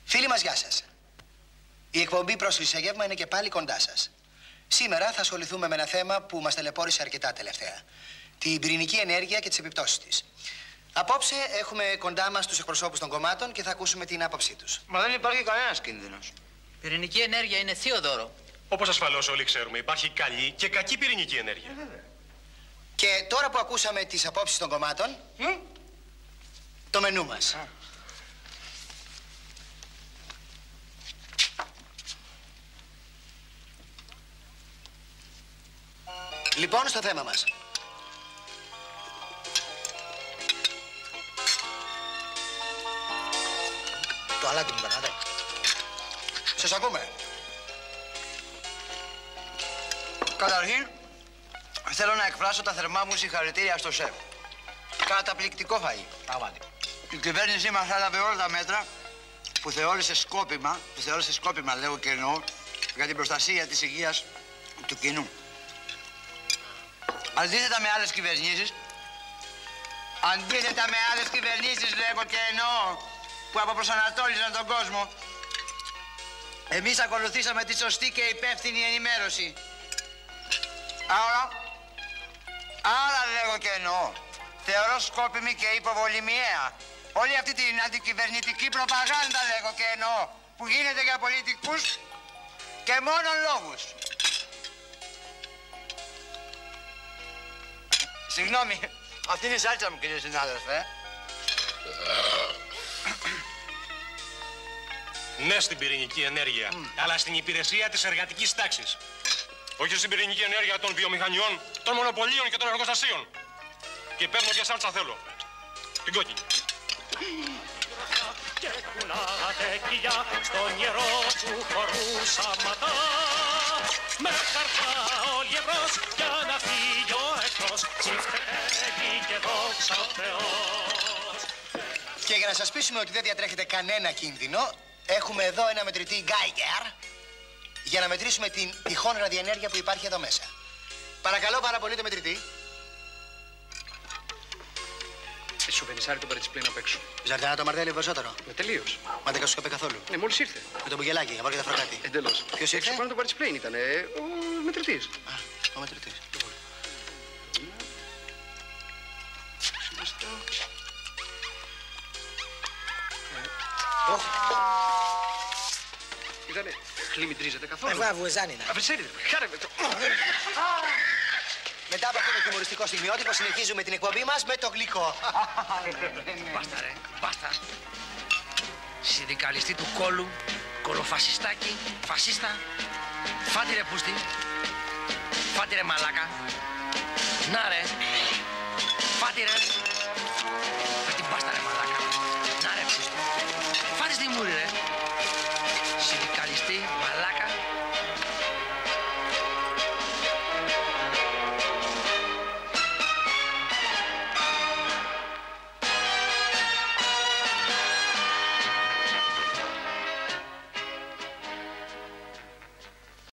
Φίλοι μας, γεια σας. Η εκπομπή Πρόσκληση σε γεύμα είναι και πάλι κοντά σας. Σήμερα θα ασχοληθούμε με ένα θέμα που μας ταλαιπώρησε αρκετά τελευταία. Την πυρηνική ενέργεια και τις επιπτώσεις της. Απόψε έχουμε κοντά μας τους εκπροσώπους των κομμάτων και θα ακούσουμε την άποψή τους. Μα δεν υπάρχει κανένας κίνδυνος. Πυρηνική ενέργεια είναι θείο δώρο. Όπως ασφαλώς όλοι ξέρουμε, υπάρχει καλή και κακή πυρηνική ενέργεια. Και τώρα που ακούσαμε τις απόψεις των κομμάτων, το μενού μας. Λοιπόν, στο θέμα μας. Το αλάτι μου περνάτε. Σας ακούμε. Καταρχήν, θέλω να εκφράσω τα θερμά μου συγχαρητήρια στο σεφ. Καταπληκτικό φαΐ. Πράγματι. Η κυβέρνησή μας έλαβε όλα τα μέτρα που θεώρησε σκόπιμα, λέγω και εννοώ, για την προστασία της υγείας του κοινού. Αντίθετα με άλλες κυβερνήσεις, λέγω και εννοώ, που αποπροσανατόλιζαν τον κόσμο, εμείς ακολουθήσαμε τη σωστή και υπεύθυνη ενημέρωση. Άρα λέγω και εννοώ, θεωρώ σκόπιμη και υποβολημιαία όλη αυτή την αντικυβερνητική προπαγάνδα, λέγω και εννοώ, που γίνεται για πολιτικούς και μόνον λόγους. Συγγνώμη, αυτή είναι η σάλτσα μου, κύριε συνάδελφε. Ναι στην πυρηνική ενέργεια, αλλά στην υπηρεσία της εργατικής τάξης. Όχι στην πυρηνική ενέργεια των βιομηχανιών, των μονοπωλίων και των εργοστασίων. Και παίρνω ποια σάλτσα θέλω. Την κόκκινη. Και κουνάτε κοιλιά στο νερό του χορού σαματά. Με καρπά όλοι εμπρός για να φύγει ο εχθρός. Συμφέρει και δόξα ο Θεός. Και για να σας πείσουμε ότι δεν διατρέχετε κανένα κίνδυνο, έχουμε εδώ ένα μετρητή Geiger για να μετρήσουμε την τυχόν ραδιενέργεια που υπάρχει εδώ μέσα. Παρακαλώ πάρα πολύ το μετρητή. Σου βενισάρι τον παρατσιπλέν απ' έξω. Ζαρτανά το μαρτέλι περισσότερο. Τελείως. Μα δεν κασουκαπέ καθόλου. Ναι, μόλις ήρθε. Με τον Μπουγελάκη, για τα φρακάτι. Εντελώς. Ποιος ήρθε? Έξω πάνω το παρατσιπλέν ήταν. Ο μετρητής. Α, ο μετρητής. Ήτανε, χλιμητρίζεται καθόλου. Βουεζάνινα. Αφρισέριδε, χάρε με το. Μετά από αυτό το χιουμοριστικό στιγμιότυπο συνεχίζουμε την εκπομπή μας με το γλυκό. Μπάστα ρε, μπάστα. Συνδικαλιστή του κόλου, κολοφασιστάκι, φασίστα. Φάτε ρε πούστη, φάτε ρε μαλάκα. Να ρε.